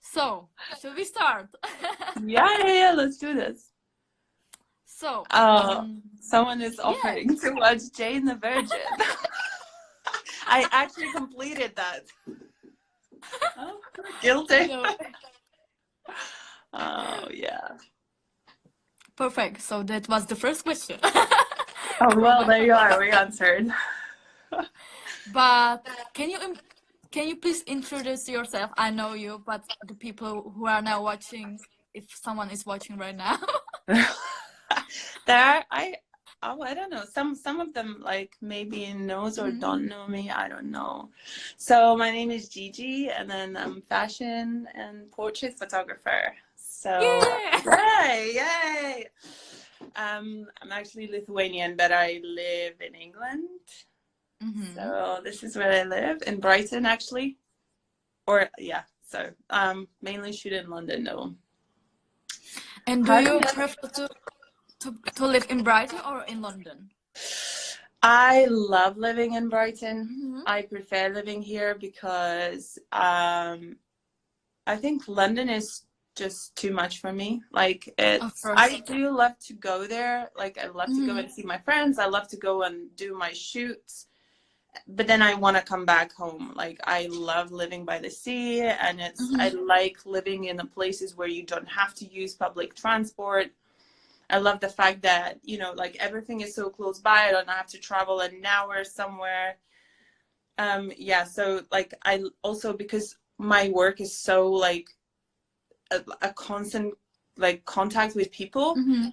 So, should we start? Yeah, let's do this. So, Someone is yeah. offering to watch Jane the Virgin. I actually completed that. Oh, guilty. No. Oh, yeah. Perfect. So that was the first question. Oh, From well, my there you part. are. We answered. But can you please introduce yourself? I know you, but the people who are now watching, if someone is watching right now. There, I don't know. Some of them like maybe knows or Mhm. don't know me. I don't know. So my name is Gigi, and then I'm fashion and portrait photographer. So Yeah. yay! I'm actually Lithuanian, but I live in England. Mhm. So this is where I live in Brighton, actually. Or yeah. So mainly shoot in London, though. And do How do you you? prefer to live in Brighton or in London? I love living in Brighton. Mhm. I prefer living here because I think London is just too much for me. Like Of I course. do love to go there. Like I love to go Mhm. and see my friends. I love to go and do my shoots. But then I want to come back home. Like I love living by the sea, and I Mhm. like living in the places where you don't have to use public transport. I love the fact that, like everything is so close by. I don't have to travel an hour somewhere. Yeah, so like I also, because my work is so like a constant like contact with people, Mhm.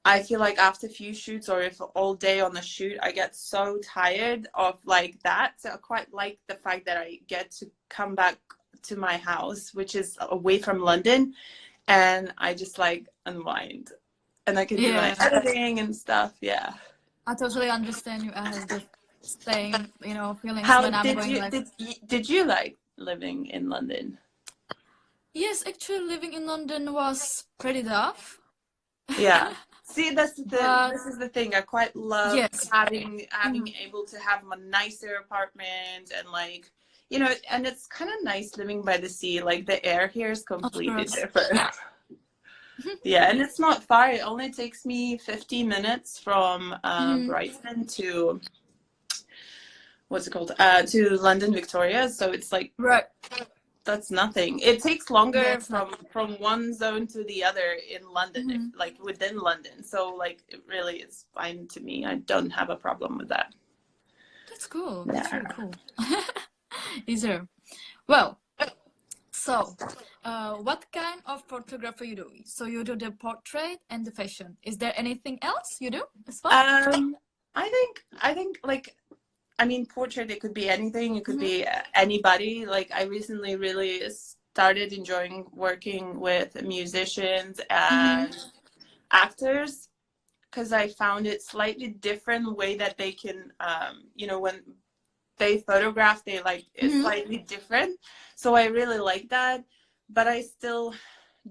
I feel like after a few shoots, or if all day on the shoot, I get so tired of like that. So I quite like the fact that I get to come back to my house, which is away from London, and I just like unwind. And I can do my Yeah. editing and stuff. Yeah. I totally understand you. I have the same, feelings How when I'm going like. did you like living in London? Yes, actually, living in London was pretty tough. Yeah. See, But this is the thing. I quite love yes. having Mhm. able to have a nicer apartment, and like, and it's kind of nice living by the sea. Like the air here is Of completely course. different. Yeah, and it's not far. It only takes me 15 minutes from Mhm. Brighton to what's it called? To London, Victoria. So it's like Right. that's nothing. It takes longer That's not. from one zone to the other in London, if Mhm. like within London. So like it really is fine to me. I don't have a problem with that. That's cool. That's Yeah. really cool. Easier. Well, so, what kind of photography you do? So you do the portrait and the fashion. Is there anything else you do as well? I think like, I mean, portrait, it could be anything. It could Mm-hmm. be anybody. Like I recently really started enjoying working with musicians Mm-hmm. and actors, because I found it slightly different way that they can, when they photograph, they like it's Mm-hmm. slightly different. So I really like that, but I still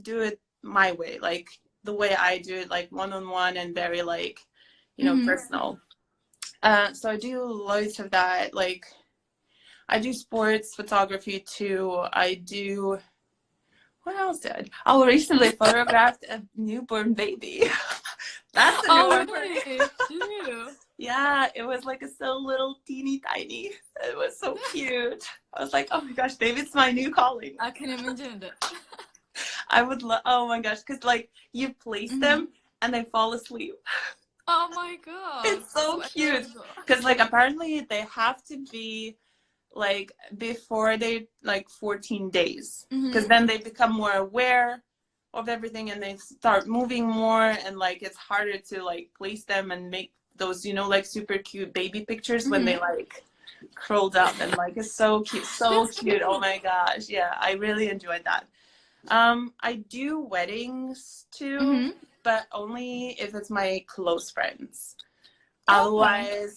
do it my way, like the way I do it, like one-on-one and very like, Mm-hmm. personal. So I do loads of that. Like I do sports photography too. I do, what else did I? Oh, recently photographed a newborn baby. That's a new Oh, one for me. really? You? Yeah, it was like so little teeny tiny. It was so cute. I was like, oh my gosh, maybe it's my new calling. I can imagine that. I would love, oh my gosh, because like you place Mm-hmm. them and they fall asleep. Oh my God, It's so so cute. adorable. Because like apparently they have to be like before they like 14 days. Because Mm-hmm. then they become more aware of everything, and they start moving more, and like it's harder to like place them and make those, like super cute baby pictures when they Mm-hmm. like curled up, and like it's so cute, so That's cute. Oh cute. my gosh. Yeah, I really enjoyed that. I do weddings too, Mm-hmm. but only if it's my close friends. Okay.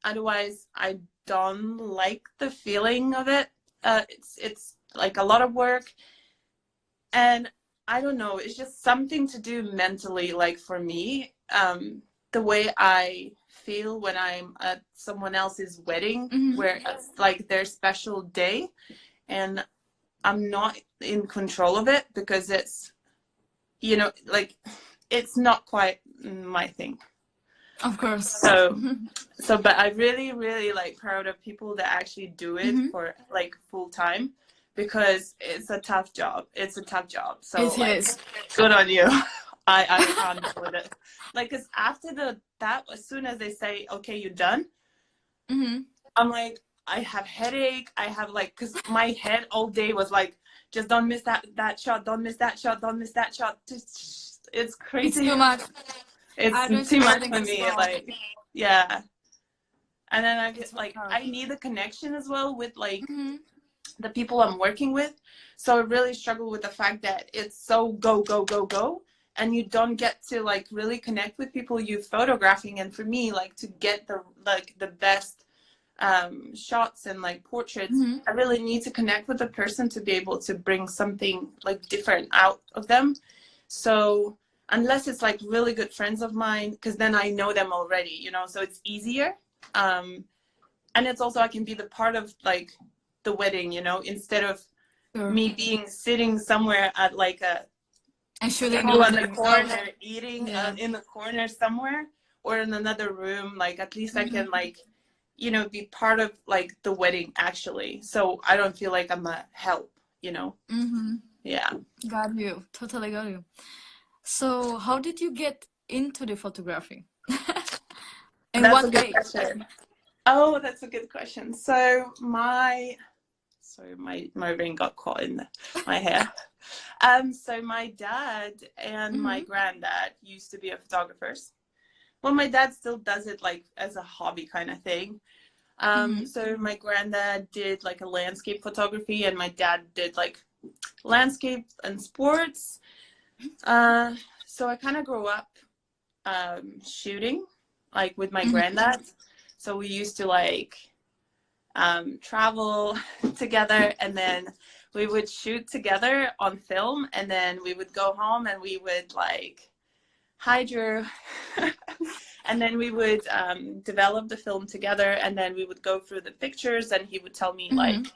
Otherwise I don't like the feeling of it. It's like a lot of work, and I don't know, it's just something to do mentally, like for me, the way I feel when I'm at someone else's wedding, Mm-hmm. where it's like their special day, and I'm not in control of it, because it's, you know, like, it's not quite my thing. Of course. So but I really, really like proud of people that actually do it for like full time, because it's a tough job. It's a tough job. So It like, is. good on you. I can't do it. Like, cause after that, as soon as they say, okay, you're done, I'm like, I have headache. I have like, cause my head all day was like, just don't miss that shot. Don't miss that shot. Don't miss that shot. Just, it's crazy. It's too much. It's too much for me. Like, yeah. And then I get like, I need a connection as well with like the people I'm working with. So I really struggle with the fact that it's so go, go, go, go. And you don't get to like really connect with people you're photographing. And for me, like, to get the best shots and like portraits, I really need to connect with the person to be able to bring something like different out of them. So unless it's like really good friends of mine, because then I know them already, you know, so it's easier. And it's also, I can be the part of like the wedding, you know, instead of me being sitting somewhere at like a table in the corner eating in the corner somewhere, or in another room. Like, at least I can like, you know, be part of like the wedding actually, so I don't feel like I'm a help, you know. Yeah, got you, totally got you. So how did you get into the photography? And that's what a good age? question. Oh, that's a good question. So my ring got caught in my hair. So my dad and my granddad used to be photographers. Well, my dad still does it like as a hobby kind of thing. So my granddad did like a landscape photography, and my dad did like landscape and sports. So I kind of grew up shooting like with my granddad. So we used to like travel together, and then we would shoot together on film, and then we would go home and we would like, hi Drew. And then we would develop the film together, and then we would go through the pictures, and he would tell me like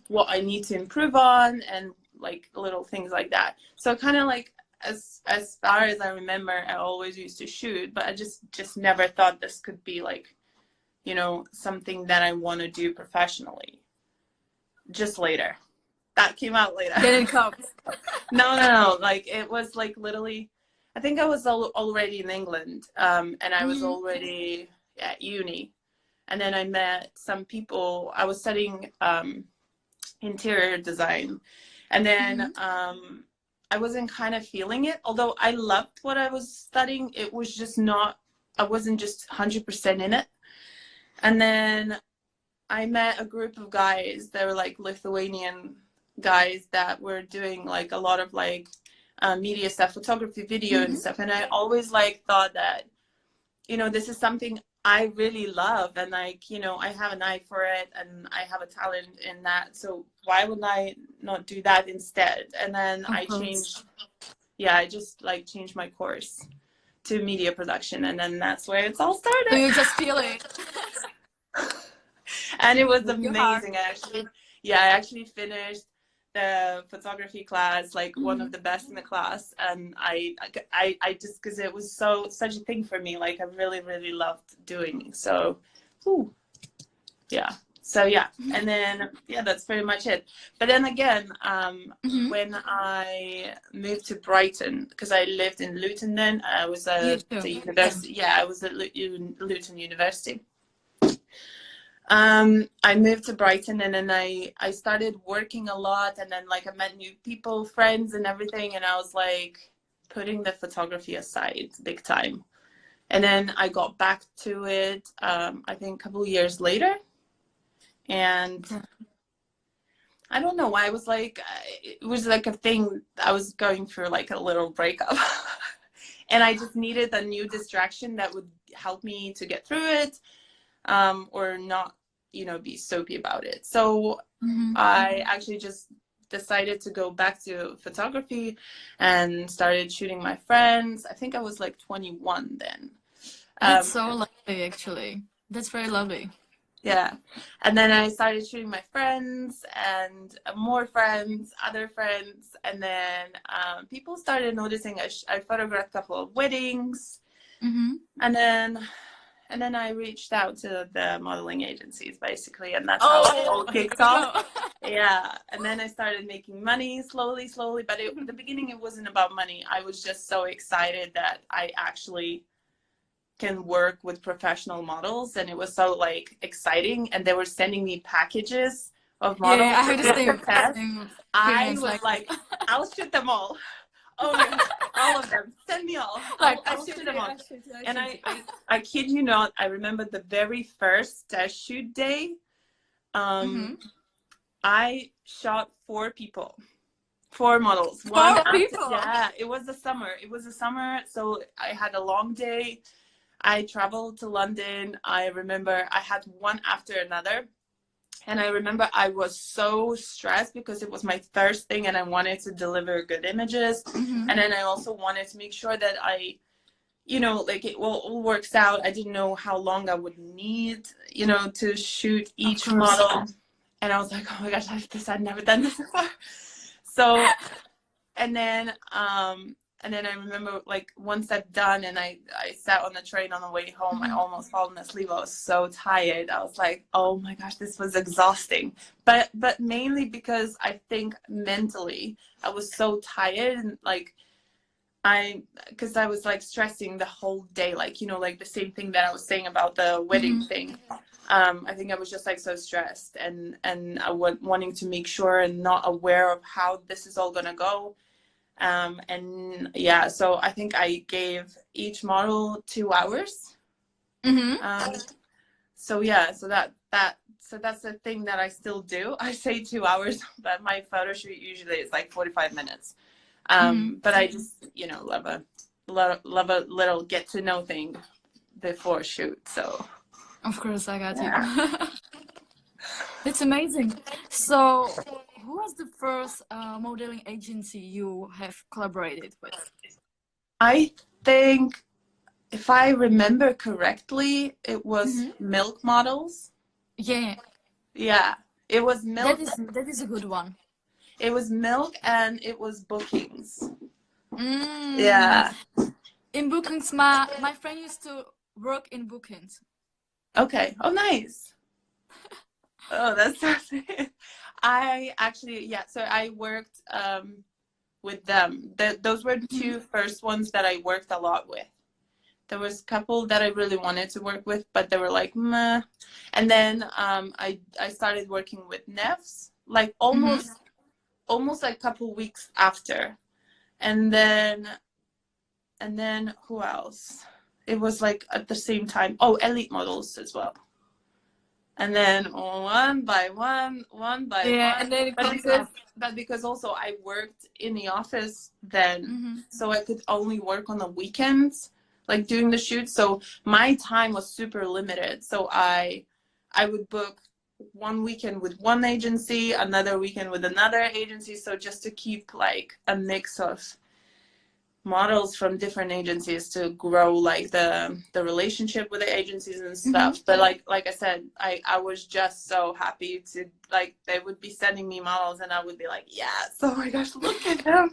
what I need to improve on, and like little things like that. So kind of like, as far as I remember, I always used to shoot, but I just never thought this could be like, you know, something that I want to do professionally. Just later. That came out later. Then it comes. No. Like, it was like literally, I think I was already in England, and I was already at uni. And then I met some people. I was studying interior design. And then I wasn't kind of feeling it. Although I loved what I was studying, it was just not, I wasn't just 100% in it. And then I met a group of guys that were like Lithuanian guys that were doing like a lot of like media stuff, photography, video and stuff. And I always like thought that, you know, this is something I really love, and like, you know, I have an eye for it, and I have a talent in that. So why would I not do that instead? And then I just like changed my course to media production, and then that's where it's all started. So you just feel it. And it was amazing. I actually finished the photography class, like one of the best in the class, and I just, because it was such a thing for me, like I really, really loved doing. So and then that's pretty much it. But then again, when I moved to Brighton, because I lived in Luton then, I was at the university. I was at Luton University. I moved to Brighton, and then I started working a lot, and then like I met new people, friends and everything, and I was like putting the photography aside big time. And then I got back to it, I think a couple of years later, and I don't know why, it was like a thing. I was going through like a little breakup and I just needed a new distraction that would help me to get through it, or not, you know, be soapy about it. So I actually just decided to go back to photography and started shooting my friends. I think I was like 21 then. That's so lovely, actually. That's very lovely. Yeah. And then I started shooting my friends and more friends, other friends. And then people started noticing. I photographed a couple of weddings. Mm-hmm. And then I reached out to the modeling agencies, basically. And that's how it all Oh, here kicked we off. go. Yeah. And then I started making money slowly. But at the beginning, it wasn't about money. I was just so excited that I actually can work with professional models, and it was so like exciting, and they were sending me packages of Yeah, models I had the to test. same I experience. was Like, like, I'll shoot them all. Oh my god, all of them, send me all. like I I'll shoot shoot you, them all. I shoot you, I And shoot you. I kid you not, I remember the very first test shoot day. Mm-hmm. I shot 4 people, 4 models, one 4 after. people. Yeah, it was the summer, so I had a long day. I traveled to London. I remember I had one after another. And I remember I was so stressed because it was my first thing and I wanted to deliver good images. Mm-hmm. And then I also wanted to make sure that like it all works out. I didn't know how long I would need, to shoot Of each course. model. And I was like, oh my gosh, I've never done this before. So, and then I remember like once I've done and I sat on the train on the way home, I almost fallen asleep. I was so tired. I was like, oh my gosh, this was exhausting. But mainly because I think mentally I was so tired, and like because I was like stressing the whole day, like, like the same thing that I was saying about the wedding thing. I think I was just like so stressed and I wanting to make sure and not aware of how this is all gonna go. And yeah, so I think I gave each model 2 hours. Mm-hmm. So yeah, so that's the thing that I still do. I say 2 hours, but my photo shoot usually is like 45 minutes. But I just, love a little get to know thing before shoot. So Of course, I got you. yeah. That's amazing. So, who was the first modeling agency you have collaborated with? I think if I remember correctly, it was Milk Models. Yeah, Yeah, it was Milk. that is a good one. It was Milk and it was Bookings. Mm. Yeah. In bookings, my friend used to work in bookings. Okay. Oh, nice. Oh, that's so sweet. I actually, yeah. So I worked with them. Those were the 2 first ones that I worked a lot with. There was a couple that I really wanted to work with, but they were like, meh. And then I started working with Nefs, like almost like a couple weeks after. And then who else? It was like at the same time. Oh, Elite Models as well. And then one by one. Yeah, and then it comes up. But because also I worked in the office then, so I could only work on the weekends, like doing the shoots. So my time was super limited. So I would book one weekend with one agency, another weekend with another agency. So just to keep like a mix of models from different agencies to grow like the relationship with the agencies and stuff. But like I said, I was just so happy to, like, they would be sending me models and I would be like, yes, oh my gosh, look at them.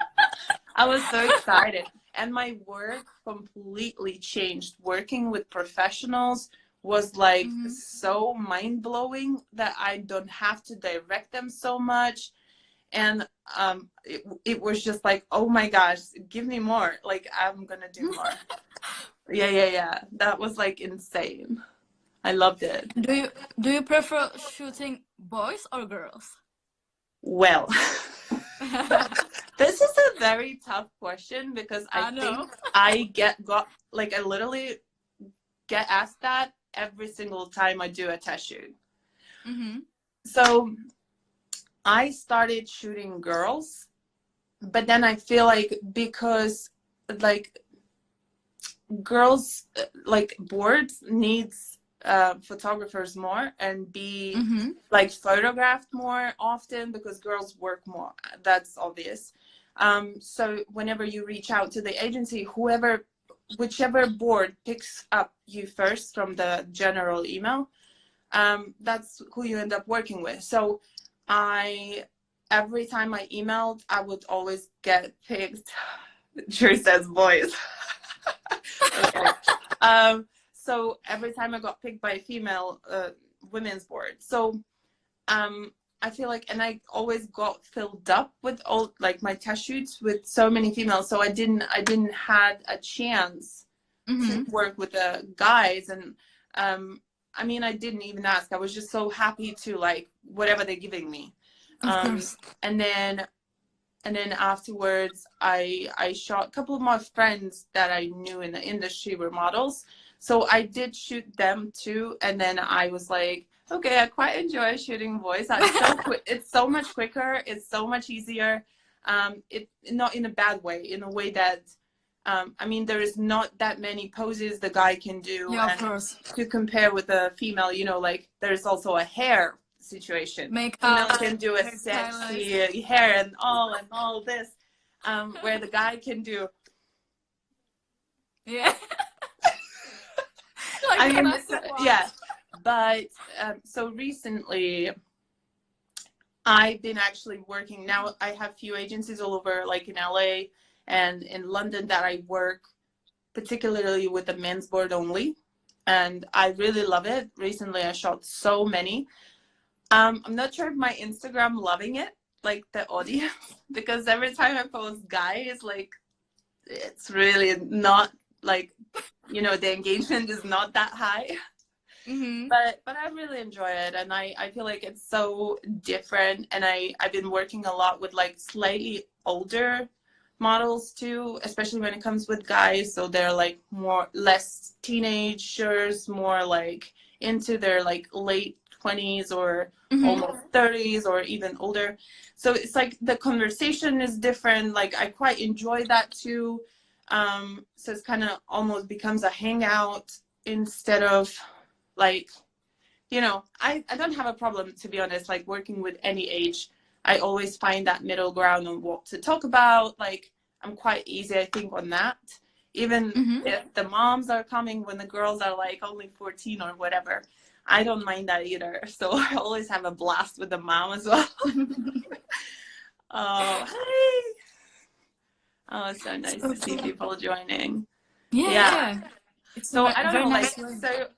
I was so excited. And my work completely changed. Working with professionals was like so mind-blowing that I don't have to direct them so much. And it was just like, oh my gosh, give me more, like I'm gonna do more. yeah, that was like insane. I loved it. Do you prefer shooting boys or girls? Well, this is a very tough question because I think I literally get asked that every single time I do a test shoot. So I started shooting girls, but then I feel like because like girls like boards needs photographers more and be like photographed more often because girls work more. That's obvious. So whenever you reach out to the agency, whichever board picks up you first from the general email, that's who you end up working with. So every time I emailed, I would always get picked. Sure says boys. Okay. So every time I got picked by a female women's board. So I feel like, and I always got filled up with all like my test shoots with so many females. So I didn't had a chance to work with the guys. And I mean, I didn't even ask. I was just so happy to like whatever they're giving me. Of course. And then afterwards, I shot a couple of my friends that I knew in the industry were models. So I did shoot them too. And then I was like, okay, I quite enjoy shooting boys. It's so much quicker. It's so much easier. It not in a bad way, in a way that, I mean, there is not that many poses the guy can do. Yeah, of and course. to compare with a female, you know, like there's also a hair situation. Makeup, female can do a sexy hair and all this, where the guy can do. Yeah. Like, I mean, wow. yeah. But so recently, I've been actually working. Now I have few agencies all over, like in LA and in London, that I work particularly with the men's board only. And I really love it. Recently, I shot so many. I'm not sure if my Instagram loving it, like the audience, because every time I post guys, like it's really not like, you know, the engagement is not that high. But I really enjoy it, and I feel like it's so different. And I've been working a lot with like slightly older models too, especially when it comes with guys. So they're like less teenagers, more like into their like late 20s or almost 30s or even older. So it's like the conversation is different. Like I quite enjoy that too. So it's kind of almost becomes a hangout instead of like, you know, I don't have a problem, to be honest, like working with any age. I always find that middle ground on what to talk about. Like I'm quite easy, I think, on that. Even if the moms are coming when the girls are like only 14 or whatever, I don't mind that either. So I always have a blast with the mom as well. Oh, hey. Oh, it's so nice to see people joining. Yeah. It's so I I don't know, nice like, so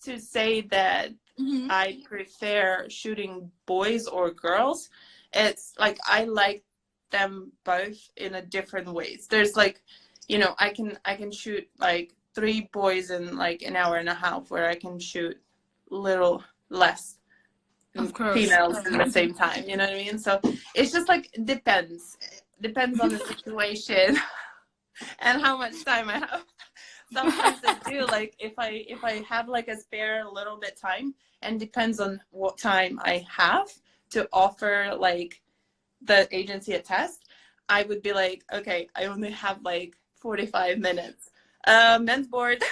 to say that I prefer shooting boys or girls, it's like I like them both in a different ways. There's like, you know, I can shoot like 3 boys in like an hour and a half, where I can shoot little less females at the same time, you know what I mean? So it's just like depends on the situation and how much time I have. Sometimes I do, like if I have like a spare little bit time, and depends on what time I have to offer like the agency a test, I would be like, okay, I only have like 45 minutes. Men's board.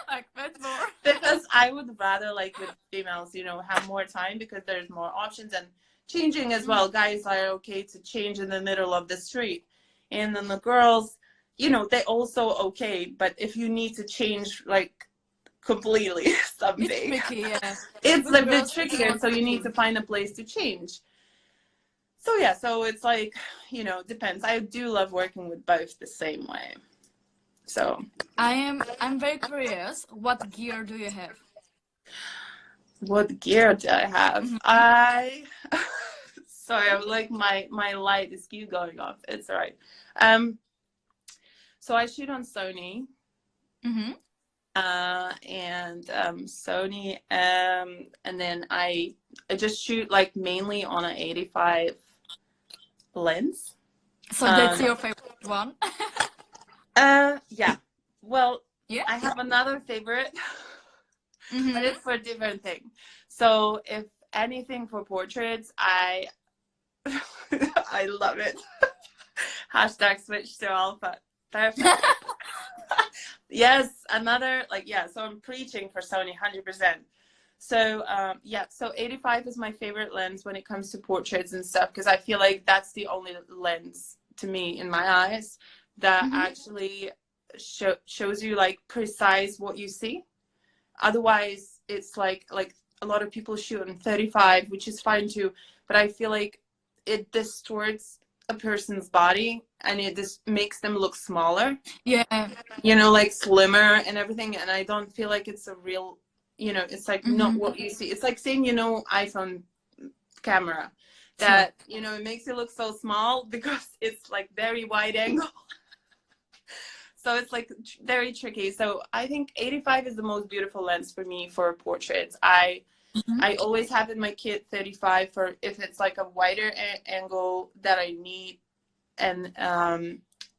Like men's board. Because I would rather, like with females, you know, have more time because there's more options and changing as well. Guys are okay to change in the middle of the street. And then the girls, you know, they also okay, but if you need to change like completely something, it's tricky, yeah. It's a bit trickier, so you need to find a place to change. So yeah, so it's like, you know, depends. I do love working with both the same way. So I'm very curious, what gear do you have? What gear do I have? Sorry, I'm like my light is keep going off. It's all right. So I shoot on Sony. And Sony, and then I just shoot like mainly on an 85 lens. So that's your favorite one? Yeah. Well, yeah. I have another favorite, but it's for a different thing. So if anything for portraits, I love it. Hashtag switch to alpha. Perfect. Yes, another, like, yeah, so I'm preaching for Sony 100%. So yeah, so 85 is my favorite lens when it comes to portraits and stuff, because I feel like that's the only lens to me in my eyes that actually shows you like precise what you see. Otherwise, it's like a lot of people shoot on 35, which is fine too. But I feel like it distorts a person's body and it just makes them look smaller. Yeah. You know, like slimmer and everything. And I don't feel like it's a real, you know, it's like not what you see. It's like saying, you know, iPhone camera that, you know, it makes it look so small because it's like very wide angle. So it's like very tricky. So I think 85 is the most beautiful lens for me for portraits. I always have in my kit 35 for if it's like a wider angle that I need, and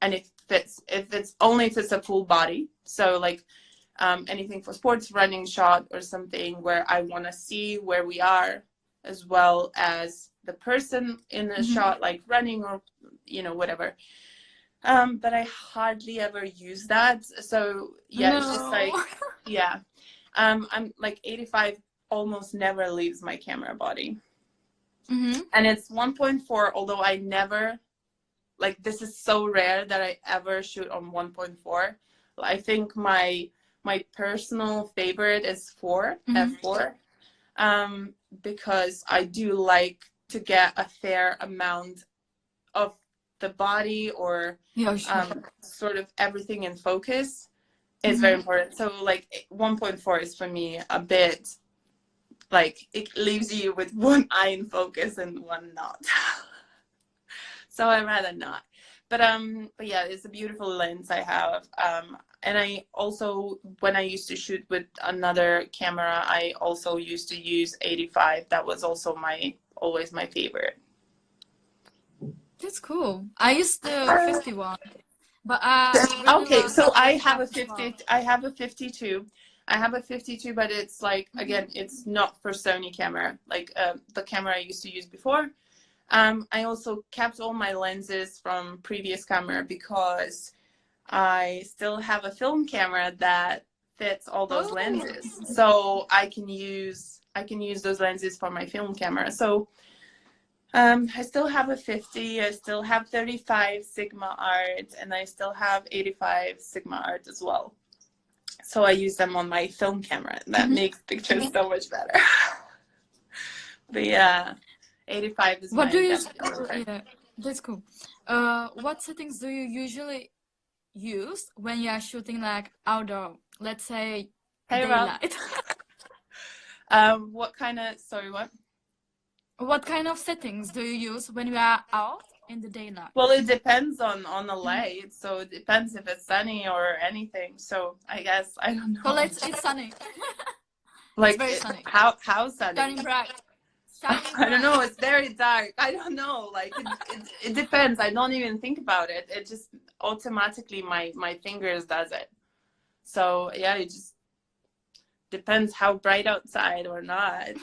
if it's only if it's a full body. So like anything for sports, running shot or something where I want to see where we are as well as the person in the shot, like running or, you know, whatever. But I hardly ever use that. So yeah, it's just like, yeah. I'm like 85 almost never leaves my camera body. And it's 1.4, although I never, like, this is so rare that I ever shoot on 1.4. I think my personal favorite is 4, f4, because I do like to get a fair amount of the body or sort of everything in focus is very important. So like 1.4 is for me a bit like it leaves you with one eye in focus and one not. So I'd rather not. But yeah, it's a beautiful lens I have. And I also, when I used to shoot with another camera, I also used to use 85. That was also always my favorite. That's cool. I used the 51, but okay. So I have a 50. I have a 52. I have a 52, but it's like, again, it's not for Sony camera, like the camera I used to use before. I also kept all my lenses from previous camera because I still have a film camera that fits all those lenses. So I can use those lenses for my film camera. So I still have a 50, I still have 35 Sigma art, and I still have 85 Sigma art as well. So I use them on my film camera. That makes pictures so much better. But yeah, 85 is what do you yeah, that's cool. What settings do you usually use when you are shooting like outdoor, let's say daylight? What kind of, sorry, what kind of settings do you use when you are out in the daylight? Well, it depends on the light. So it depends if it's sunny or anything. So I guess I don't know. So it's sunny. Like it's very sunny. How sunny? Shining bright. I don't know. It's very dark. I don't know. Like it depends. I don't even think about it. It just automatically my fingers does it. So yeah, it just depends how bright outside or not.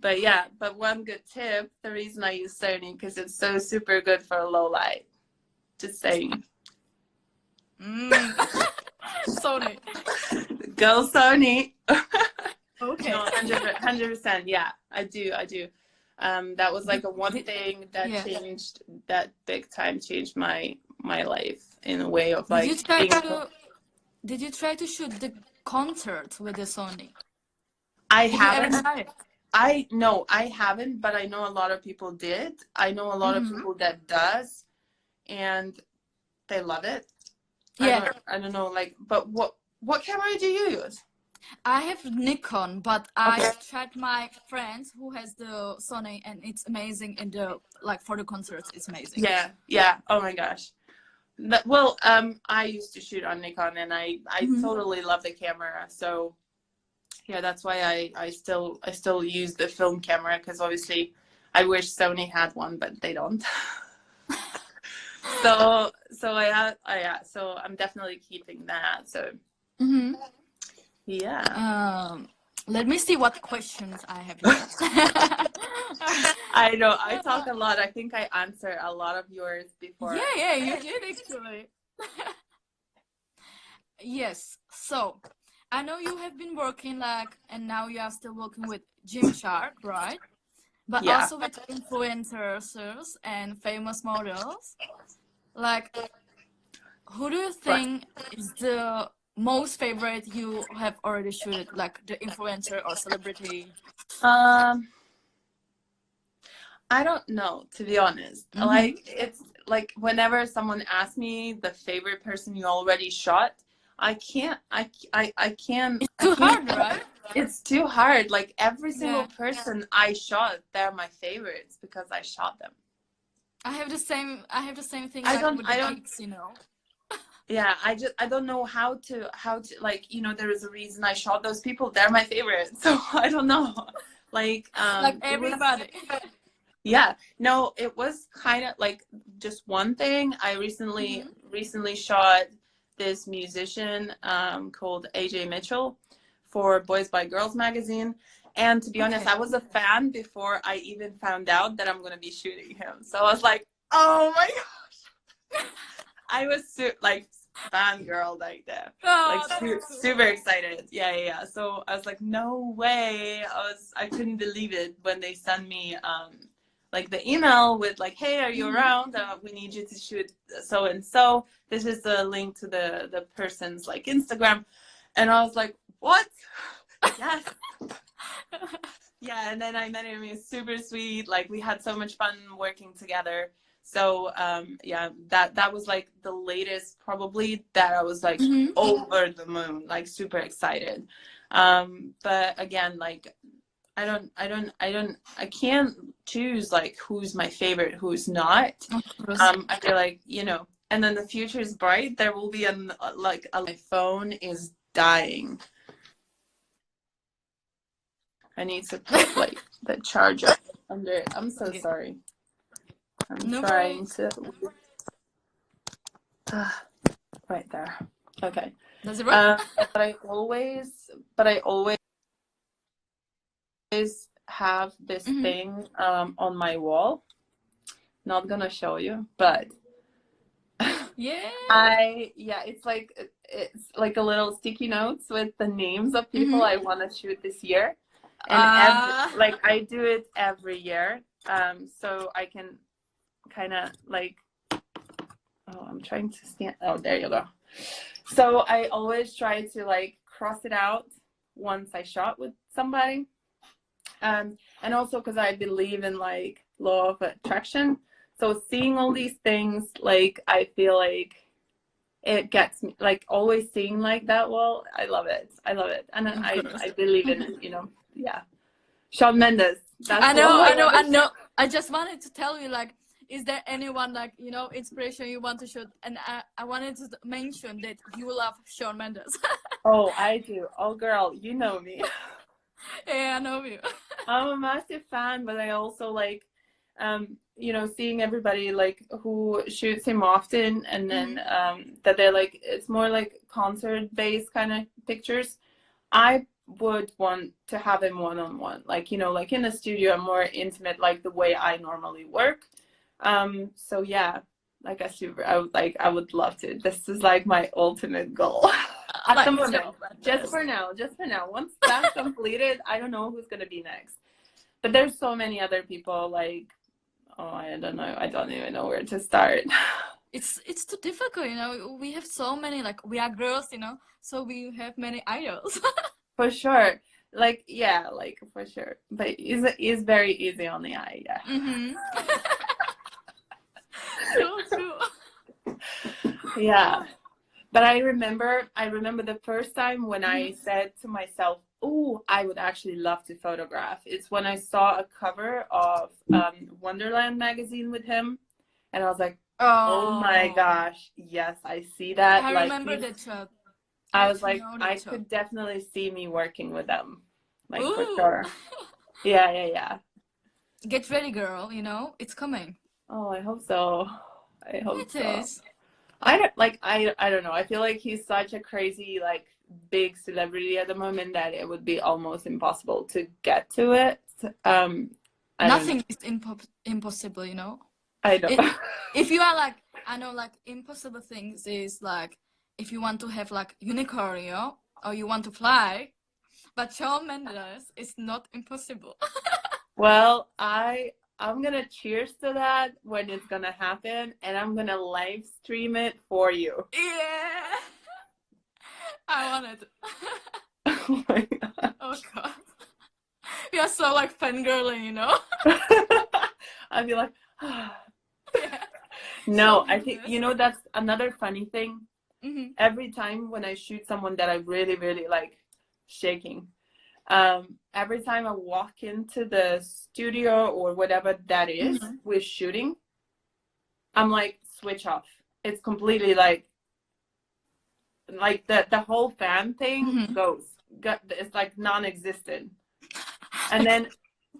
But yeah, but one good tip, the reason I use Sony, because it's so super good for low light. Just saying. Sony. Go Sony. Okay. No, 100%. Yeah, I do. That was like one thing that changed, that big time changed my life in a way of like. Did you try to shoot the concert with the Sony? I haven't. No, I haven't, but I know a lot of people did. I know a lot of people that does, and they love it. Yeah. I don't know, like, but what camera do you use? I have Nikon, but I tried my friends who has the Sony, and it's amazing in the for the concerts. It's amazing. Yeah. Oh my gosh. Well, I used to shoot on Nikon, and I totally love the camera. So yeah, that's why I still use the film camera, because obviously I wish Sony had one, but they don't. so I'm definitely keeping that. So yeah. Let me see what questions I have here. I know I talk a lot. I think I answered a lot of yours before. Yeah, you did actually. Yes. So I know you have been working and now you are still working with Gymshark, right? But also with influencers and famous models. Like, who do you think is the most favorite you have already shooted, like the influencer or celebrity? I don't know, to be honest. Like, it's like whenever someone asks me the favorite person you already shot, I can't. It's too hard, right? It's too hard. Like every single person I shot, they're my favorites because I shot them. I have the same thing I like don't. with I the don't. gigs, you know. Yeah, I don't know how to like, you know, there is a reason I shot those people. They're my favorites. So I don't know. Like Like it was. everybody. Yeah, no, it was kind of like just one thing. I recently shot this musician called AJ Mitchell for Boys by Girls magazine. And to be honest, I was a fan before I even found out that I'm going to be shooting him. So I was like, oh my gosh. I was like fangirl like that. Oh, Like super excited. Yeah. So I was like, no way. I couldn't believe it when they sent me like the email with like, hey, are you around? We need you to shoot so and so. This is the link to the person's like Instagram. And I was like, what? Yes. Yeah, and then I met him. He was super sweet. Like we had so much fun working together. So yeah, that was like the latest probably that I was like over the moon, like super excited. But again, like I can't choose like who's my favorite, who's not. I feel like, you know, and then the future is bright. There will be my phone is dying. I need to put like the charger under it. I'm so sorry. I'm trying to right there. Okay. Does it work? But I always have this thing on my wall. Not gonna show you, but it's like a little sticky notes with the names of people I want to shoot this year, and like I do it every year, so I can kind of like, oh, I'm trying to stand, oh, there you go. So I always try to like cross it out once I shot with somebody, and also because I believe in like law of attraction. So seeing all these things, like I feel like it gets me, like always seeing like that. Well, I love it, and I believe in it, you know. Yeah, Shawn Mendes. That's I know. I just wanted to tell you, like, is there anyone like, you know, inspiration you want to shoot? And I wanted to mention that you love Shawn Mendes. Oh, I do. Oh, girl, you know me. Yeah, I know you. I'm a massive fan, but I also like, you know, seeing everybody like who shoots him often, and then that they're like, it's more like concert-based kind of pictures. I would want to have him one-on-one, like, you know, like in the studio, more intimate, like the way I normally work. So yeah, like I would love to. This is like my ultimate goal. At the moment, just for now. Once that's completed, I don't know who's gonna be next. But there's so many other people, like, oh, I don't know. I don't even know where to start. It's too difficult, you know. We have so many, like, we are girls, you know, so we have many idols. For sure. Like, yeah, like for sure. But it's very easy on the eye, yeah. So true. Yeah. But I remember the first time when I said to myself, oh, I would actually love to photograph. It's when I saw a cover of Wonderland magazine with him, and I was like, oh my gosh, yes, I see that. I like, remember that shot. I was like, I could definitely see me working with them, like, for sure. Yeah. Get ready, girl, you know, it's coming. Oh, I hope so. I hope it so. Is. I don't know. I feel like he's such a crazy, like, big celebrity at the moment that it would be almost impossible to get to it. Nothing is impossible, you know. I know. If you are like, I know, like, impossible things is like if you want to have like unicorn, you know, or you want to fly. But Shawn Mendes is not impossible. Well, I'm gonna cheers to that when it's gonna happen, and I'm gonna live stream it for you. Yeah. I want it. Oh my God. Oh God. We are so like fangirling, you know? I'd be like, Yeah. no, Show I me think, this. that's another funny thing. Mm-hmm. Every time when I shoot someone that I really, really like shaking, every time I walk into the studio or whatever that is Mm-hmm. with shooting, I'm like, switch off. It's completely like the whole fan thing Mm-hmm. it's like non-existent. And then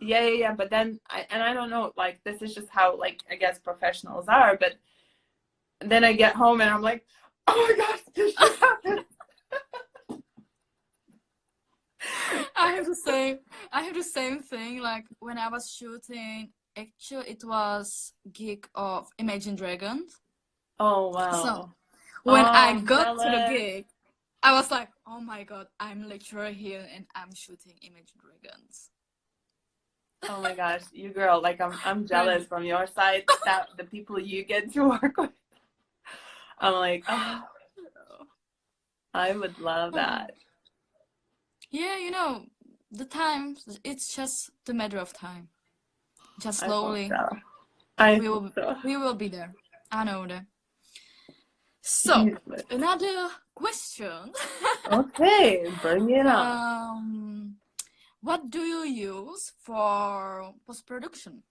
yeah, but then I don't know, like this is just how, like, I guess professionals are, but then I get home and I'm like, oh my gosh, this just happened. I have the same. I have the same thing. Like when I was shooting, actually, it was gig of Imagine Dragons. Oh So wow. when Oh, I I'm got to the jealous. gig, I was like, "Oh my God, I'm literally here and I'm shooting Imagine Dragons." Oh my gosh, you girl, like I'm jealous Crazy. from your side that the people you get to work with. I'm like, oh, I would love that. Yeah, the time. It's just a matter of time. Just I hope slowly, so. I we hope will so. we will be there. I know that. So But- another question. okay, bring it on. um, what do you use for post production?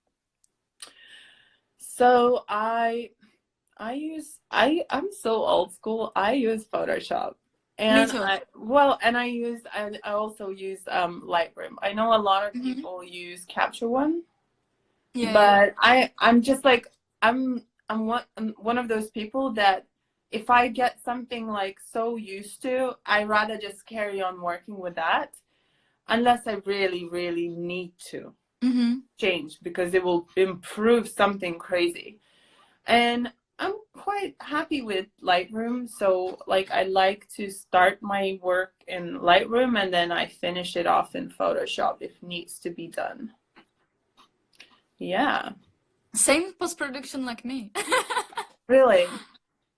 So I'm so old school. I use Photoshop. Me And too. I also use Lightroom. I know a lot of Hmm. people use Capture One, Yeah, yeah. but I'm just like I'm one of those people that if I get something like so used to, I rather just carry on working with that unless I really, really need to Mm-hmm. change because it will improve something crazy. And I'm quite happy with Lightroom. So like I like to start my work in Lightroom and then I finish it off in Photoshop if needs to be done. Yeah. Same post production like me. Really.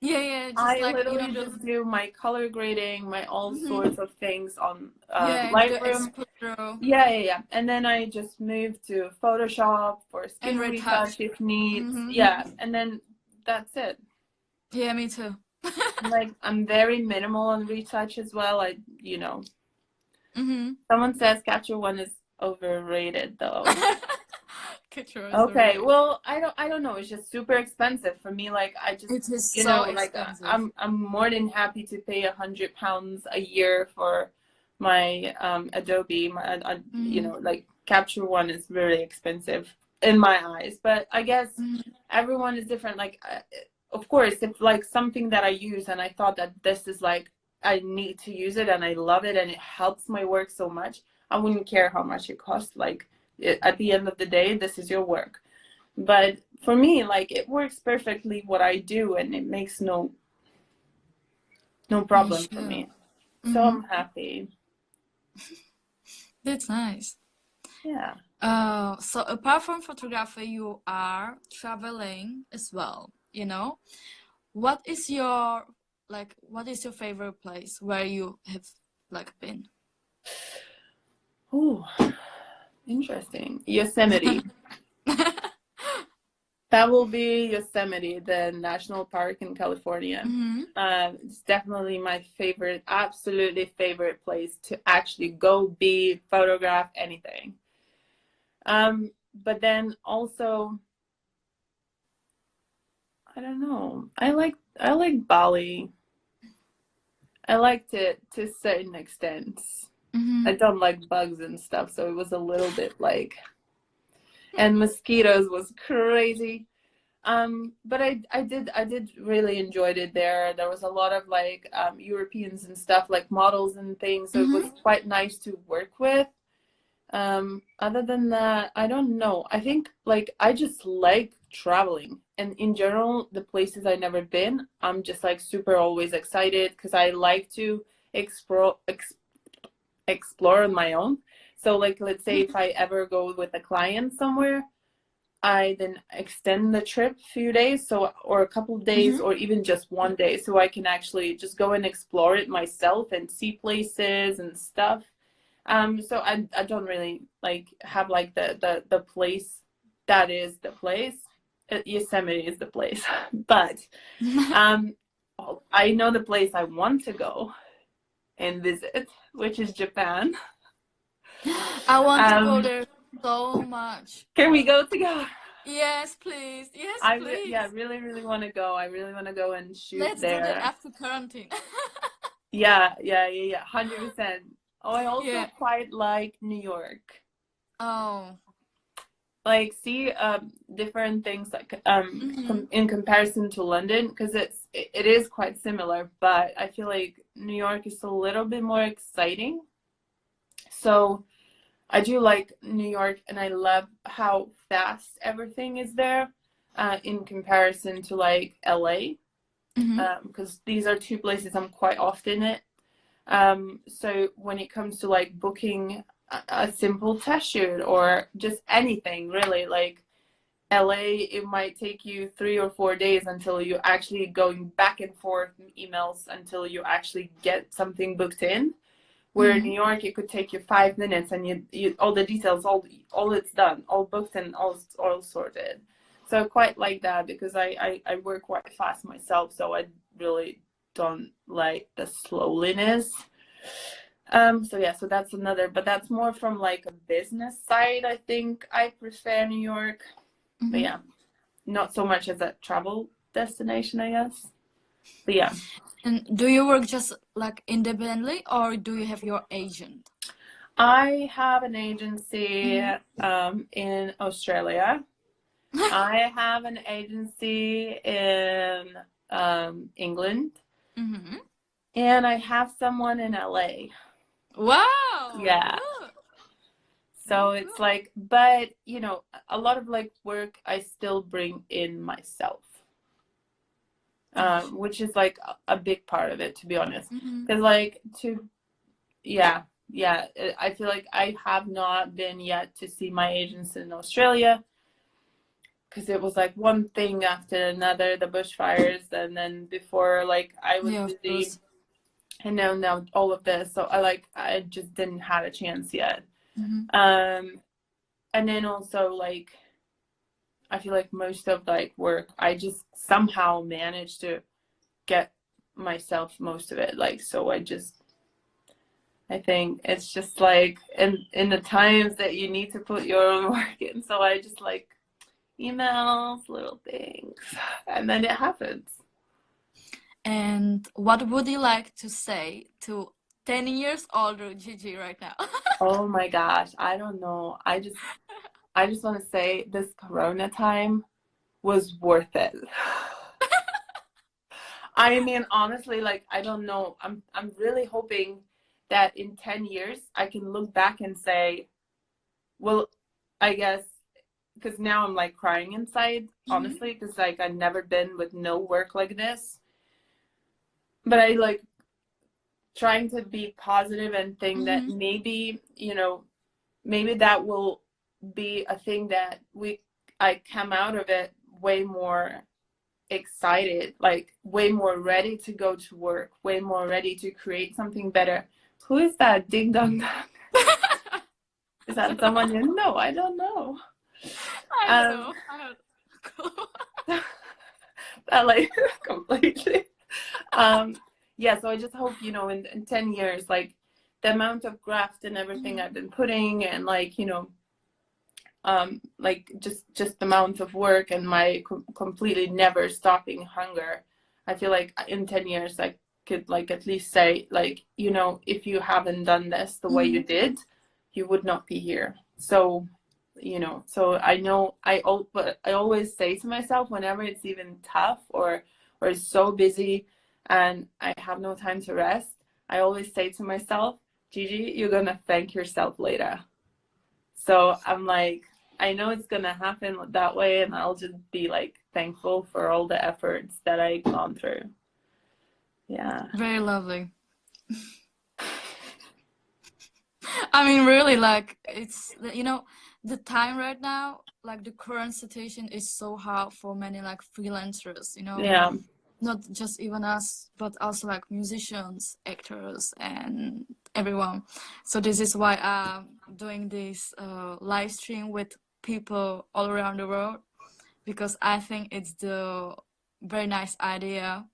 Yeah, yeah. Just I like literally just just do my color grading, my all hmm sorts of things on yeah, do the Lightroom. exposure Yeah. And then I just move to Photoshop for and skin retouch. retouch if needs. Mm-hmm. Yeah. And then that's it. Yeah, me too. Like I'm very minimal on retouch as well. Mm-hmm. Someone says Capture One is overrated though. Pictures are Okay, right. well, I don't know. It's just super expensive for me. Like I just, It is so like expensive. I'm more than happy to pay £100 a year for my Adobe. Mm-hmm. Like Capture One is really expensive in my eyes. But I guess Mm-hmm. everyone is different. Like, of course, if like something that I use and I thought that this is like I need to use it and I love it and it helps my work so much, I wouldn't care how much it costs. Like at the end of the day, this is your work. But for me, like it works perfectly what I do and it makes no Yeah, problem for sure. me. So Mm-hmm. I'm happy. That's nice. Yeah. So apart from photography, you are traveling as well, you know? What is your what is your favorite place where you have like been? Ooh, interesting. Yosemite. That will be Yosemite, the national park in California. Mm-hmm. It's definitely my favorite, absolutely favorite place to actually go be, photograph, anything. But then also, I don't know. I like Bali. I liked it to a certain extent. Mm-hmm. I don't like bugs and stuff, so it was a little bit like, and mosquitoes was crazy. But I did really enjoyed it there. There was a lot of like Europeans and stuff, like models and things, so it was Mm-hmm. quite nice to work with. Other than that, I don't know. I think like I just like traveling, and in general, the places I've never been, I'm just like super always excited because I like to explore on my own. So like let's say if I ever go with a client somewhere, I then extend the trip a few days, so or a couple of days, Mm-hmm. or even just one day, so I can actually just go and explore it myself and see places and stuff. So I don't really like have like the place that is the place. Yosemite is the place, but um, I know the place I want to go and visit, which is Japan. I want to go Um, there so much. can we go together? Yes, please. Yes, Yeah, please. really want to go. I really want to go and shoot Let's do that there. after quarantine. Yeah. 100%. Oh, I also Yeah. quite like New York. Oh. Like, see, different things like Mm-hmm. in comparison to London, because it is quite similar, but I feel like New York is a little bit more exciting. So I do like New York, and I love how fast everything is there, in comparison to like LA. Mm-hmm. Because these are two places I'm quite often at. So when it comes to like booking a simple test shoot or just anything really, like LA, it might take you 3 or 4 days until you actually going back and forth emails until you actually get something booked in. Where in Mm-hmm. New York, it could take you 5 minutes and you all the details, all it's done, all booked and all sorted. So I quite like that because I work quite fast myself, so I really don't like the slowliness. So yeah, so that's another, but that's more from like a business side. I think I prefer New York, but Mm-hmm. yeah, not so much as a travel destination, I guess. But yeah, And do you work just like independently or do you have your agent? I have an agency Mm-hmm. in Australia. I have an agency in England, Mm-hmm. and I have someone in LA. Wow, Yeah. good. So Good. it's like, but a lot of like work I still bring in myself, Nice. which is like a big part of it, to be honest. Mm-hmm. Because like yeah, I feel like I have not been yet to see my agents in Australia because it was like one thing after another, the bushfires, and then before like I was Yeah, of busy, course. and now all of this, so I just didn't have a chance yet. Mm-hmm. Um, and then also like I feel like most of like work, I just somehow managed to get myself most of it. Like so, I think it's just like in the times that you need to put your own work in. So I just like emails, little things, and then it happens. And what would you like to say to 10 years older Gigi right now? Oh my gosh, I don't know. I just want to say this Corona time was worth it. I mean, honestly, like I don't know. I'm really hoping that in 10 years I can look back and say, well, I guess because now I'm like crying inside, Mm-hmm. honestly, because like I've never been with no work like this. But I like trying to be positive and think that Mm-hmm. maybe, maybe that will be a thing that I come out of it way more excited, like way more ready to go to work, way more ready to create something better. Who is that ding dong dong? Is I that don't know. someone you know? I don't know. I don't Um, know. I don't know. that like completely. Um, yeah, so I just hope, in 10 years, like the amount of graft and everything Mm-hmm. I've been putting and like, like just the amount of work and my completely never stopping hunger. I feel like in 10 years I could like at least say like, if you haven't done this the way Mm-hmm. you did, you would not be here. So, so I know but I always say to myself whenever it's even tough or it's so busy and I have no time to rest, I always say to myself, Gigi, you're gonna thank yourself later. So I'm like, I know it's gonna happen that way, and I'll just be like thankful for all the efforts that I've gone through. Yeah. Very lovely. I mean, really, like, it's, the time right now, like the current situation is so hard for many like freelancers, you know, Yeah. not just even us, but also like musicians, actors, and everyone. So this is why I'm doing this live stream with people all around the world, because I think it's the very nice idea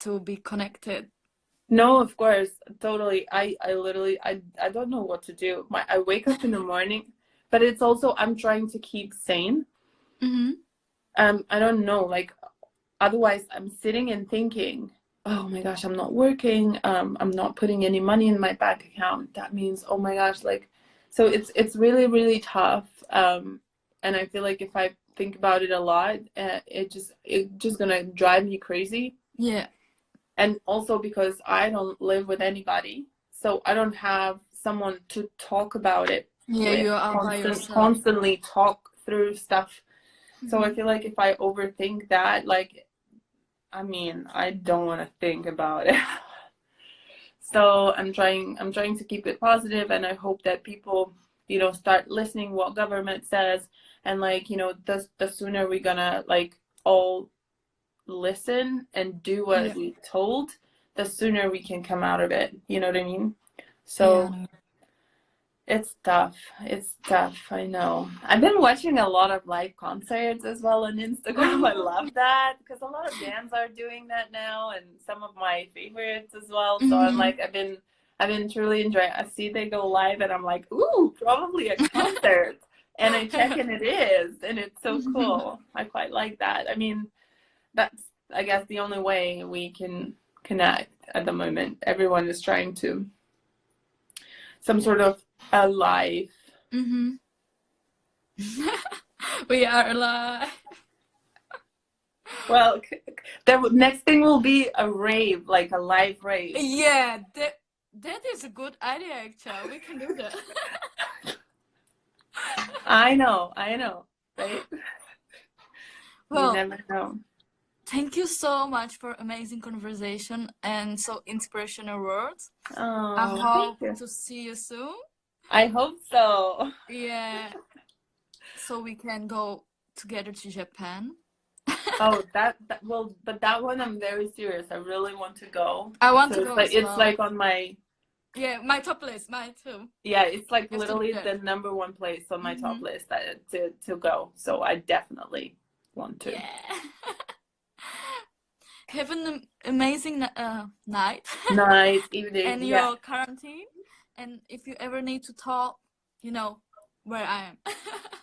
to be connected. No, of course, totally. I literally, I don't know what to do. I wake up in the morning, but it's also, I'm trying to keep sane. Mm-hmm. I don't know, like, otherwise I'm sitting and thinking, oh my gosh, I'm not working. I'm not putting any money in my bank account. That means, oh my gosh, like, so it's really, really tough. And I feel like if I think about it a lot, it just gonna drive me crazy. Yeah. And also because I don't live with anybody, so I don't have someone to talk about it Yeah, with, you are by yourself. constantly talk through stuff. So I Mhm. feel like if I overthink that, like, I mean, I don't want to think about it. So I'm trying to keep it positive, and I hope that people, you know, start listening what government says, and like, you know, the sooner we're gonna like all listen and do what Yeah. we told, the sooner we can come out of it. You know what I mean? Yeah, So I know. it's tough. It's tough. I know. I've been watching a lot of live concerts as well on Instagram. I love that because a lot of bands are doing that now, and some of my favorites as well. So I'm Mhm. like, I've been truly enjoying. I see they go live, and I'm like, ooh, probably a concert. And I check, and it is, and it's so cool. I quite like that. I mean, that's, I guess, the only way we can connect at the moment. Everyone is trying to some sort of a live. Mhm. We are alive. Well, the next thing will be a rave, like a live rave. Yeah, that is a good idea, actually. We can do that. I know, right? You Well, never know. thank you so much for amazing conversation and so inspirational words. I Oh, thank hope you. to see you soon. I hope so. Yeah, so we can go together to Japan. Oh, that well, but that one I'm very serious. I really want to go. I want So to it's go like as it's well. like on my, Yeah, my top list, mine too. yeah, it's like We have to do literally that. the number one place on my top Mhm. list to go. So I definitely want to. Yeah. Have an amazing night Nice evening. and Yeah. your quarantine. And if you ever need to talk, you know where I am.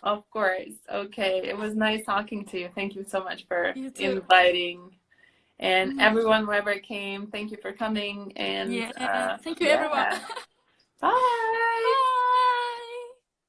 Of course. Okay. It was nice talking to you. Thank you so much for You too. inviting. And Mhm. everyone, whoever came, thank you for coming. And Yeah. Thank you, everyone. yeah. Bye. Bye.